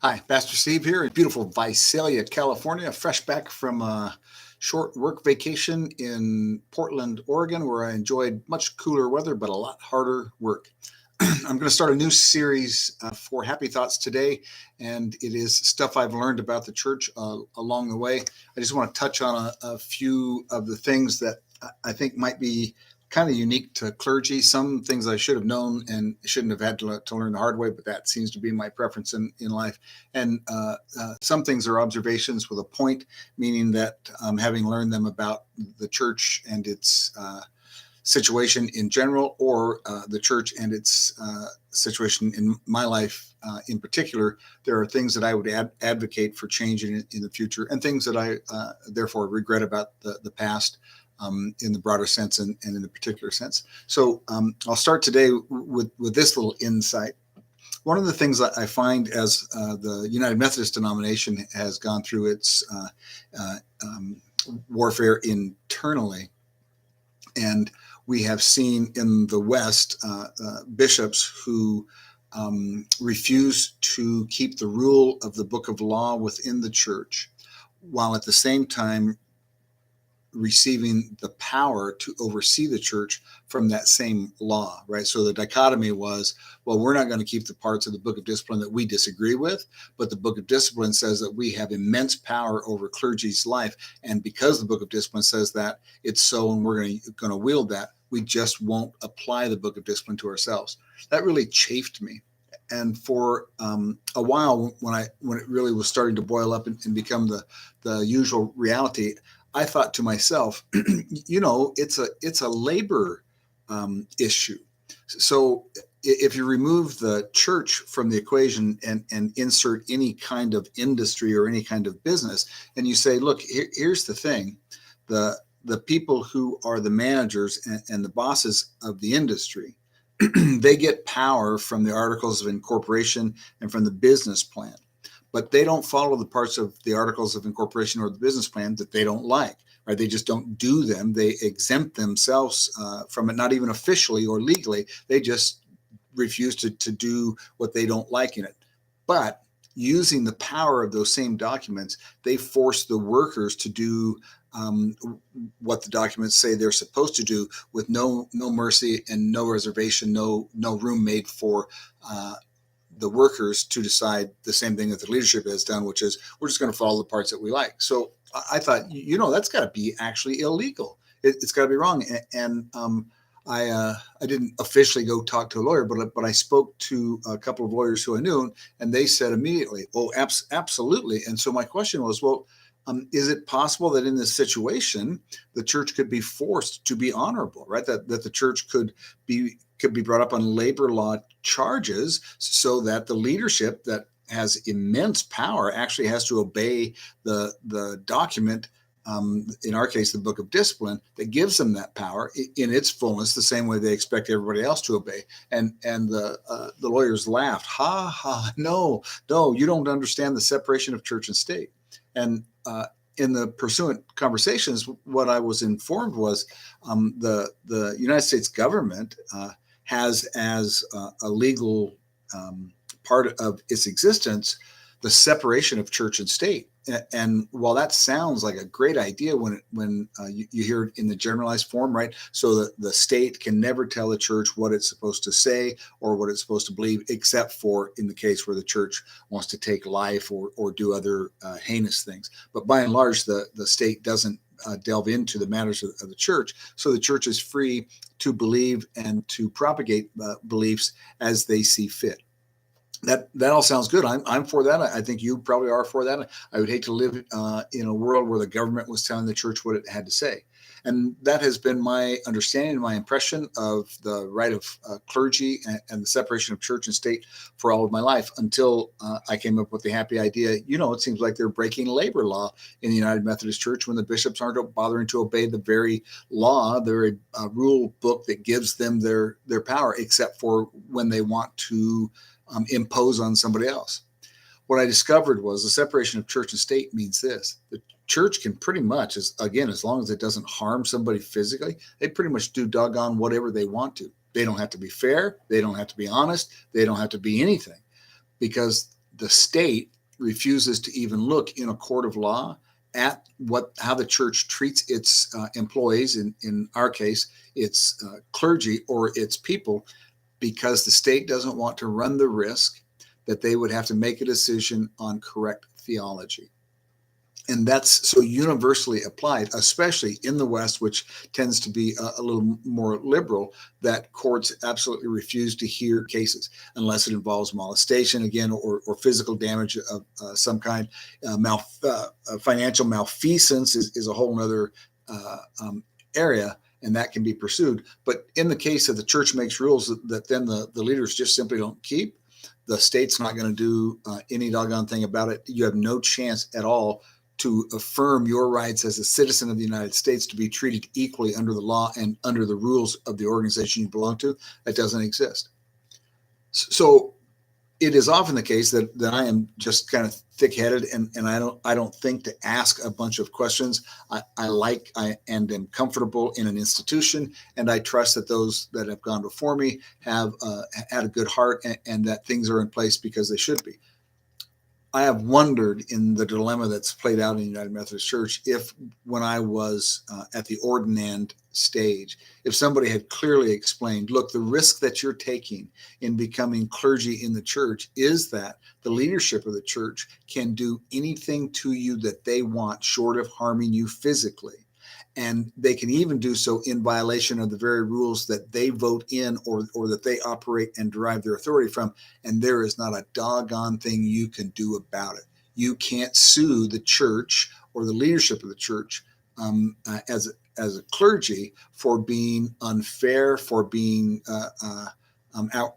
Hi, Pastor Steve here in beautiful Visalia, California, fresh back from a short work vacation in Portland, Oregon, where I enjoyed much cooler weather, but a lot harder work. I'm going to start a new series for Happy Thoughts today, and it is stuff I've learned about the church along the way. I just want to touch on a few of the things that I think might be kind of unique to clergy. Some things I should have known and shouldn't have had to learn the hard way, but that seems to be my preference in life. And some things are observations with a point, meaning that having learned them about the church and its situation in general, or the church and its situation in my life in particular, there are things that I would advocate for change in the future, and things that I therefore regret about the past. In the broader sense and in the particular sense. So I'll start today with this little insight. One of the things that I find as the United Methodist denomination has gone through its warfare internally, and we have seen in the West bishops who refuse to keep the rule of the book of law within the church, while at the same time receiving the power to oversee the church from that same law, right? So the dichotomy was, well, we're not going to keep the parts of the book of discipline that we disagree with, but the book of discipline says that we have immense power over clergy's life. And because the book of discipline says that, it's so, and we're going to wield that, we just won't apply the book of discipline to ourselves. That really chafed me. And for a while, when it really was starting to boil up and become the usual reality, I thought to myself, it's a labor issue. So if you remove the church from the equation and insert any kind of industry or any kind of business, and you say, look, here's the thing, the people who are the managers and the bosses of the industry, they get power from the articles of incorporation and from the business plan. But they don't follow the parts of the articles of incorporation or the business plan that they don't like, right? They just don't do them. They exempt themselves from it, not even officially or legally. They just refuse to do what they don't like in it. But using the power of those same documents, they force the workers to do what the documents say they're supposed to do, with no mercy and no reservation, no room made for the workers to decide the same thing that the leadership has done, which is we're just going to follow the parts that we like. So I thought, that's got to be actually illegal. It's got to be wrong. And I didn't officially go talk to a lawyer, but I spoke to a couple of lawyers who I knew, and they said immediately, "Oh, absolutely." And so my question was, well, is it possible that in this situation, the church could be forced to be honorable, right? That the church could be brought up on labor law charges, so that the leadership that has immense power actually has to obey the document, in our case, the book of discipline, that gives them that power in its fullness, the same way they expect everybody else to obey. And the lawyers laughed, ha ha, no, you don't understand the separation of church and state. And in the pursuant conversations, what I was informed was the United States government has as a legal part of its existence the separation of church and state. And while that sounds like a great idea when you hear it in the generalized form, right? So that the state can never tell the church what it's supposed to say or what it's supposed to believe, except for in the case where the church wants to take life or do other heinous things. But by and large, the state doesn't delve into the matters of the church. So the church is free to believe and to propagate beliefs as they see fit. That all sounds good. I'm for that. I think you probably are for that. I would hate to live in a world where the government was telling the church what it had to say. And that has been my understanding and my impression of the right of clergy and the separation of church and state for all of my life, until I came up with the happy idea, it seems like they're breaking labor law in the United Methodist Church when the bishops aren't bothering to obey the very law, the very rule book that gives them their power, except for when they want to impose on somebody else. What I discovered was the separation of church and state means this: the church can pretty much, as long as it doesn't harm somebody physically, they pretty much do doggone whatever they want to. They don't have to be fair. They don't have to be honest. They don't have to be anything, because the state refuses to even look in a court of law at how the church treats its employees, in our case, its clergy or its people, because the state doesn't want to run the risk that they would have to make a decision on correct theology. And that's so universally applied, especially in the West, which tends to be a little more liberal, that courts absolutely refuse to hear cases unless it involves molestation, again, or physical damage of some kind. Financial malfeasance is a whole other area, and that can be pursued. But in the case that the church makes rules that then the leaders just simply don't keep, the state's not going to do any doggone thing about it. You have no chance at all to affirm your rights as a citizen of the United States to be treated equally under the law and under the rules of the organization you belong to. That doesn't exist. So it is often the case that I am just kind of thick-headed, and I don't think to ask a bunch of questions. I and am comfortable in an institution, and I trust that those that have gone before me have had a good heart, and that things are in place because they should be. I have wondered in the dilemma that's played out in the United Methodist Church if, when I was at the ordinand stage, if somebody had clearly explained, look, the risk that you're taking in becoming clergy in the church is that the leadership of the church can do anything to you that they want short of harming you physically. And they can even do so in violation of the very rules that they vote in or that they operate and derive their authority from. And there is not a doggone thing you can do about it. You can't sue the church or the leadership of the church as a clergy for being unfair, for being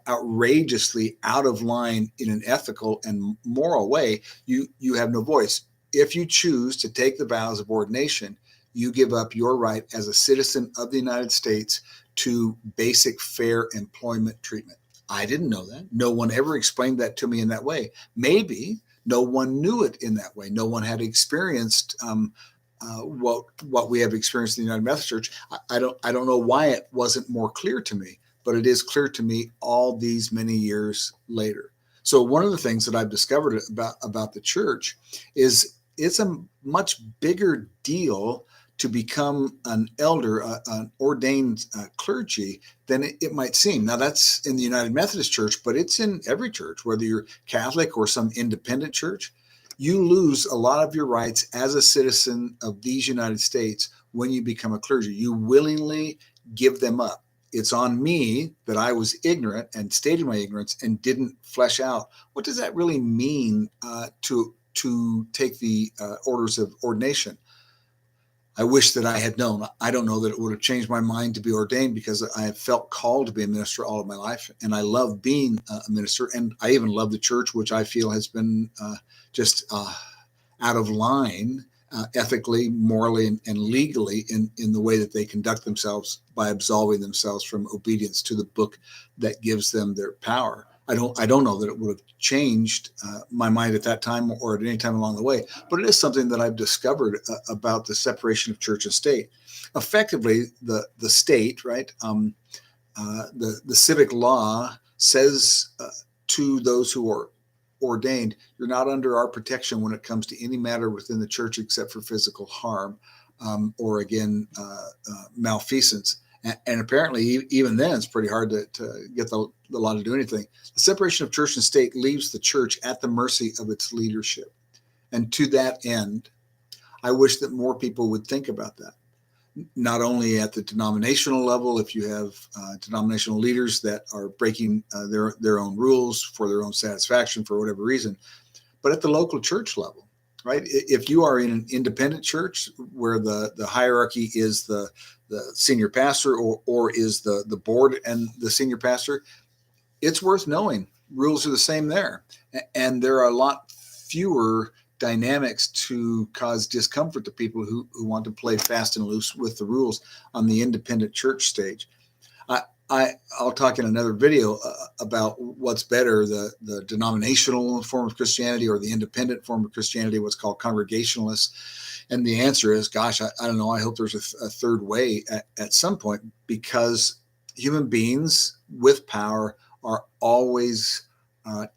outrageously out of line in an ethical and moral way. You have no voice. If you choose to take the vows of ordination, you give up your right as a citizen of the United States to basic fair employment treatment. I didn't know that. No one ever explained that to me in that way. Maybe no one knew it in that way. No one had experienced what we have experienced in the United Methodist Church. I don't know why it wasn't more clear to me, but it is clear to me all these many years later. So one of the things that I've discovered about the church is it's a much bigger deal to become an elder, an ordained clergy, than it might seem. Now, that's in the United Methodist Church, but it's in every church, whether you're Catholic or some independent church. You lose a lot of your rights as a citizen of these United States when you become a clergy. You willingly give them up. It's on me that I was ignorant and stated my ignorance and didn't flesh out what does that really mean to take the orders of ordination. I wish that I had known. I don't know that it would have changed my mind to be ordained, because I have felt called to be a minister all of my life, and I love being a minister, and I even love the church, which I feel has been just out of line ethically, morally, and legally in the way that they conduct themselves by absolving themselves from obedience to the book that gives them their power. I don't know that it would have changed my mind at that time or at any time along the way, but it is something that I've discovered about the separation of church and state. Effectively, the state, right? The civic law says to those who are ordained, you're not under our protection when it comes to any matter within the church except for physical harm or, again, malfeasance. And apparently, even then, it's pretty hard to get the law to do anything. The separation of church and state leaves the church at the mercy of its leadership. And to that end, I wish that more people would think about that. Not only at the denominational level, if you have denominational leaders that are breaking their own rules for their own satisfaction for whatever reason, but at the local church level, right? If you are in an independent church where the hierarchy is the senior pastor or is the board and the senior pastor, it's worth knowing rules are the same there. And there are a lot fewer dynamics to cause discomfort to people who want to play fast and loose with the rules on the independent church stage. I'll talk in another video about what's better, the denominational form of Christianity or the independent form of Christianity, what's called Congregationalists. And the answer is, gosh, I don't know. I hope there's a third way at some point, because human beings with power are always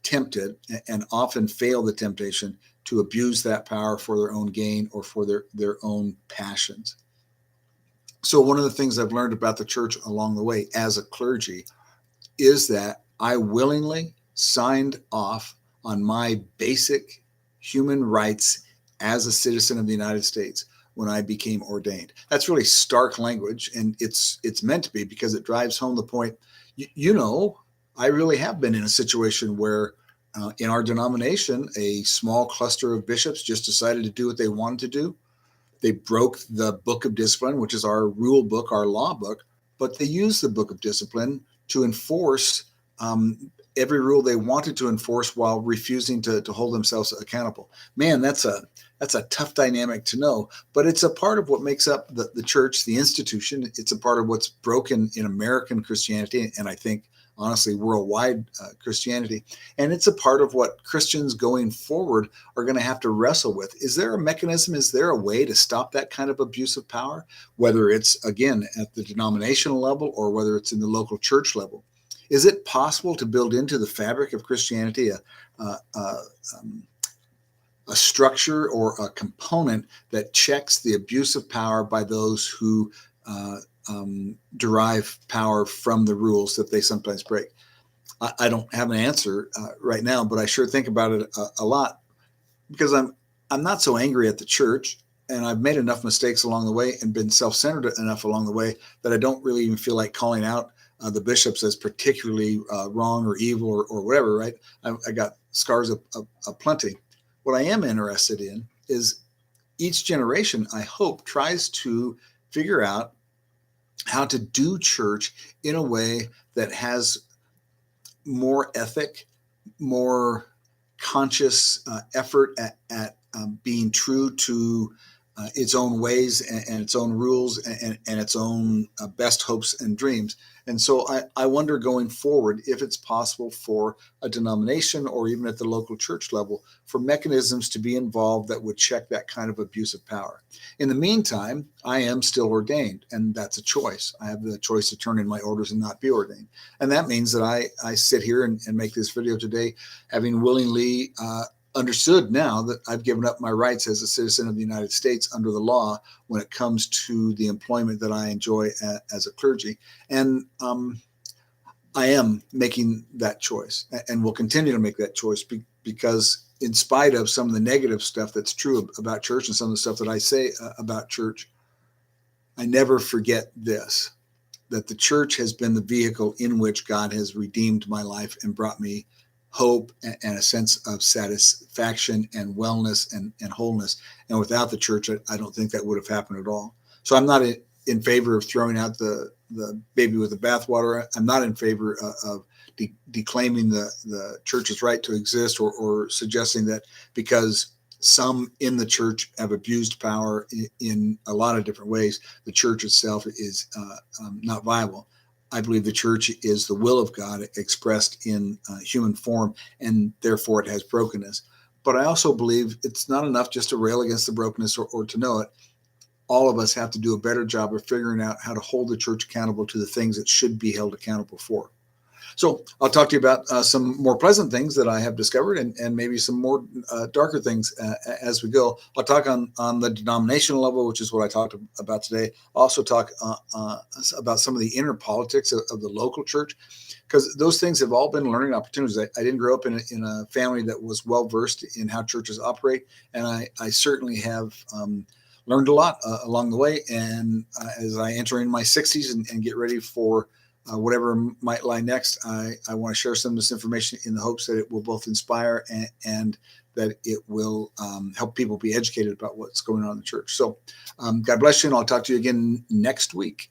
tempted and often fail the temptation to abuse that power for their own gain or for their own passions. So one of the things I've learned about the church along the way as a clergy is that I willingly signed off on my basic human rights as a citizen of the United States when I became ordained. That's really stark language, and it's meant to be because it drives home the point. I really have been in a situation where in our denomination, a small cluster of bishops just decided to do what they wanted to do. They broke the Book of Discipline, which is our rule book, our law book, but they used the Book of Discipline to enforce every rule they wanted to enforce while refusing to hold themselves accountable. Man, that's a tough dynamic to know, but it's a part of what makes up the church, the institution. It's a part of what's broken in American Christianity, and I think honestly worldwide Christianity. And it's a part of what Christians going forward are going to have to wrestle with. Is there a mechanism? Is there a way to stop that kind of abuse of power, whether it's, again, at the denominational level or whether it's in the local church level? Is it possible to build into the fabric of Christianity a structure or a component that checks the abuse of power by those who derive power from the rules that they sometimes break? I don't have an answer right now, but I sure think about it a lot because I'm not so angry at the church, and I've made enough mistakes along the way and been self-centered enough along the way that I don't really even feel like calling out the bishops as particularly wrong or evil or whatever, right? I got scars of plenty. What I am interested in is each generation, I hope, tries to figure out how to do church in a way that has more ethic, more conscious effort at being true to its own ways and its own rules and its own best hopes and dreams. And so I wonder going forward if it's possible for a denomination or even at the local church level for mechanisms to be involved that would check that kind of abuse of power. In the meantime, I am still ordained, and that's a choice. I have the choice to turn in my orders and not be ordained. And that means that I sit here and make this video today having willingly understood now that I've given up my rights as a citizen of the United States under the law when it comes to the employment that I enjoy as a clergy. And I am making that choice and will continue to make that choice because in spite of some of the negative stuff that's true about church and some of the stuff that I say about church, I never forget this, that the church has been the vehicle in which God has redeemed my life and brought me hope and a sense of satisfaction and wellness and wholeness. And without the church, I don't think that would have happened at all. So I'm not in favor of throwing out the baby with the bathwater. I'm not in favor of declaiming the church's right to exist or suggesting that because some in the church have abused power in a lot of different ways, the church itself is not viable. I believe the church is the will of God expressed in human form, and therefore it has brokenness. But I also believe it's not enough just to rail against the brokenness or to know it. All of us have to do a better job of figuring out how to hold the church accountable to the things it should be held accountable for. So I'll talk to you about some more pleasant things that I have discovered and maybe some more darker things as we go. I'll talk on the denominational level, which is what I talked about today. I'll also talk about some of the inner politics of the local church, because those things have all been learning opportunities. I didn't grow up in a family that was well-versed in how churches operate, and I certainly have learned a lot along the way. And as I enter in my 60s and get ready for whatever might lie next, I want to share some of this information in the hopes that it will both inspire and that it will help people be educated about what's going on in the church. So God bless you, and I'll talk to you again next week.